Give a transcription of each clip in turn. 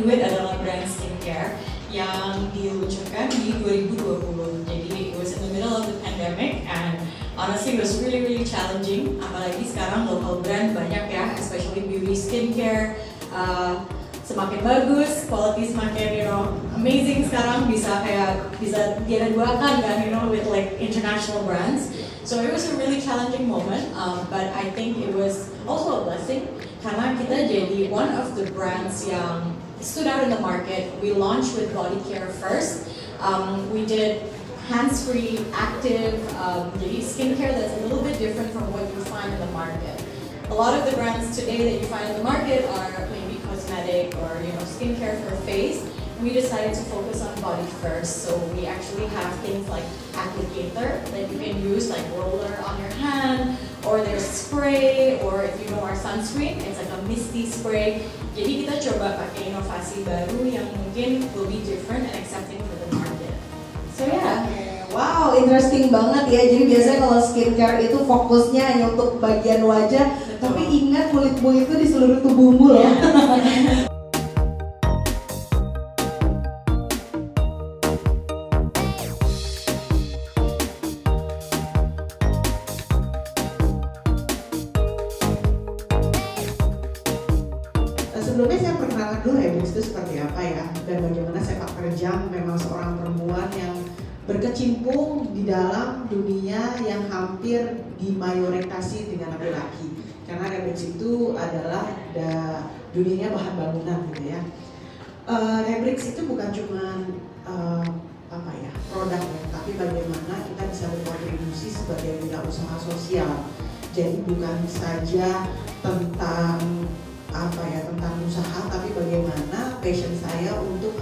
Fluid adalah brand skincare yang diluncurkan di 2020. Jadi it was in the middle of the pandemic and honestly it was really challenging. Apalagi sekarang local brand banyak ya, especially beauty skincare. Semakin bagus, quality semakin amazing sekarang bisa diaduakan kan with like international brands. So it was a really challenging moment, but I think it was also a blessing karena kita jadi one of the brands yang stood out in the market. We launched with body care first. We did hands-free, active, jadi skincare that's a little bit different from what you find in the market. A lot of the brands today that you find in the market are maybe cosmetic or skincare for face. We decided to focus on body first, so we actually have things like applicator that you can use like roller on your hand, or there's spray, or if you know our sunscreen, it's like a misty spray. Jadi kita coba pakai inovasi baru yang mungkin will be different and accepting for the market. So yeah. Wow, interesting banget ya. Jadi biasanya kalau skincare itu fokusnya hanya untuk bagian wajah, tapi ingat kulitmu itu di seluruh tubuhmu loh. Yeah. Sebelumnya saya perkenalkan dulu Rebrix itu seperti apa ya, dan bagaimana sepak terjang memang seorang perempuan yang berkecimpung di dalam dunia yang hampir dimayoritasi dengan laki-laki. Karena Rebrix itu adalah dunianya bahan bangunan gitu ya. Rebrix itu bukan cuma produk ya, tapi bagaimana kita bisa berkontribusi sebagai wirausaha sosial. Jadi bukan saja tentang tentang usaha, tapi bagaimana passion saya untuk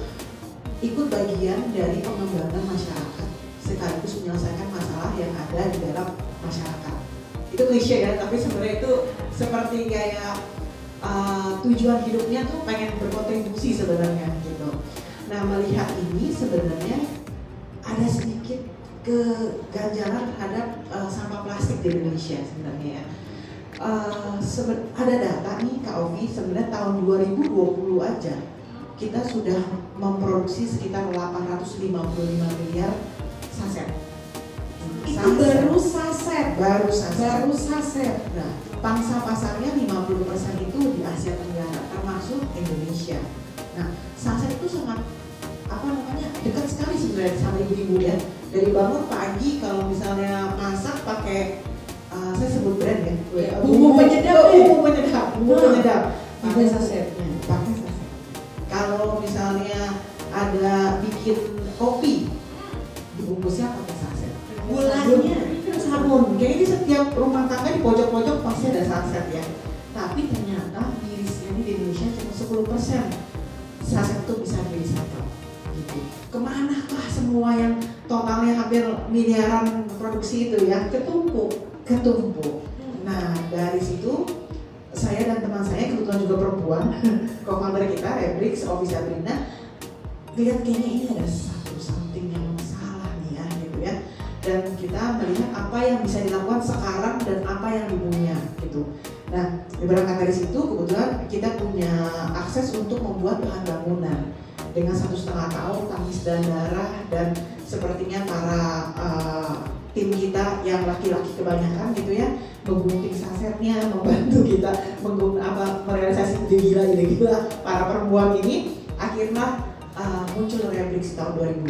ikut bagian dari pengembangan masyarakat sekaligus menyelesaikan masalah yang ada di dalam masyarakat. Itu klise ya, tapi sebenarnya itu seperti kayak tujuan hidupnya tuh pengen berkontribusi sebenarnya gitu. Nah, melihat ini sebenarnya ada sedikit keganjalan terhadap sampah plastik di Indonesia sebenarnya ya. Ada data nih Kak Ovi, sebenarnya tahun 2020 aja kita sudah memproduksi sekitar 855 miliar saset. Itu baru saset. Baru saset. Nah, pangsa pasarnya 50% itu di Asia Tenggara, termasuk Indonesia. Nah, saset itu sangat dekat sekali sebenarnya sama ibu-ibu ya. Dari bangun pagi kalau misalnya masak pakai saya sebut brand ya, bumbu penyedap, pakai saset. Kalau misalnya ada bikin kopi, dibungkusnya pakai saset. Gulanya, sabun, kayaknya setiap rumah tangga di pojok-pojok pasti ada saset ya. Tapi ternyata mirisnya di Indonesia cuma 10% saset itu bisa di-recycle. Gitu. Kemanakah semua yang totalnya hampir miliaran produksi itu ya? Ketumpuk. Nah, dari situ saya dan teman saya, kebetulan juga perempuan, co-founder kita Rebrix, Ovi Sabrina, lihat kayaknya ini ada something yang salah nih ya gitu ya. Dan kita melihat apa yang bisa dilakukan sekarang dan apa yang dipunya gitu. Nah, berangkat dari situ kebetulan kita punya akses untuk membuat bahan bangunan dengan 1,5 tahun tangis dan darah, dan sepertinya para tim kita yang laki-laki kebanyakan gitu ya, menggunting sasetnya, membantu kita merealisasi ide gila para perempuan ini. Akhirnya muncul Rebrix tahun 2018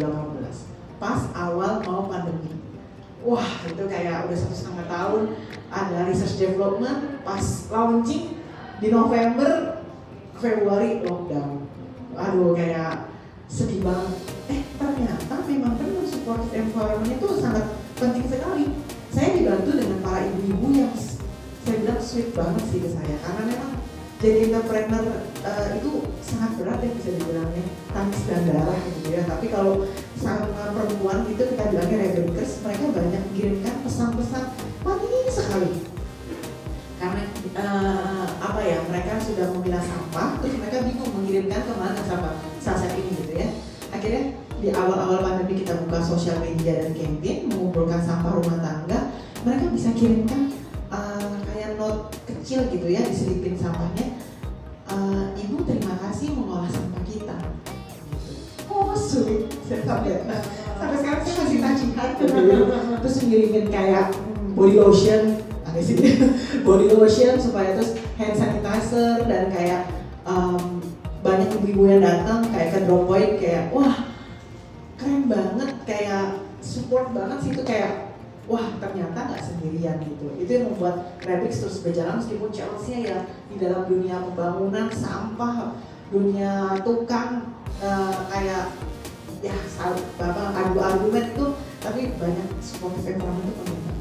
pas awal mau pandemi. Wah, itu kayak udah 1,5 tahun ada research development, pas launching di November, Februari lockdown. Aduh, kayak sedih banget. Ternyata memang benar support environment itu sangat penting sekali. Saya dibantu dengan para ibu-ibu yang saya bilang sweet banget sih ke saya, karena memang jadi entrepreneur itu sangat berat ya, bisa dibilangnya tangis dan darah gitu ya. Tapi kalau sama perempuan itu kita bilangnya Rebrix, mereka banyak mengirimkan pesan-pesan manis sekali. Karena mereka sudah memilah sampah, terus mereka bingung mengirimkan kemana sampah saset ini gitu ya. Akhirnya di awal-awal pandemi kita buka sosial media dan campaign mengumpulkan sampah rumah tangga. Mereka bisa kirimkan kayak note kecil gitu ya, diselipin sampahnya. Ibu terima kasih kasih mengolah sampah kita. Gitu. Oh sulit, sampai sekarang saya masih tajihan. Terus ngirimin kayak body lotion, ada sih body lotion supaya terus hand sanitizer dan kayak banyak ibu-ibu yang datang kayak ke Drop Point kayak wah keren banget, kayak support banget sih, itu kayak wah ternyata nggak sendirian gitu. Itu yang membuat Rabix terus berjalan meskipun challenge-nya ya di dalam dunia pembangunan, sampah, dunia tukang kayak ya adu argumen itu, tapi banyak supportive environment itu penting banget.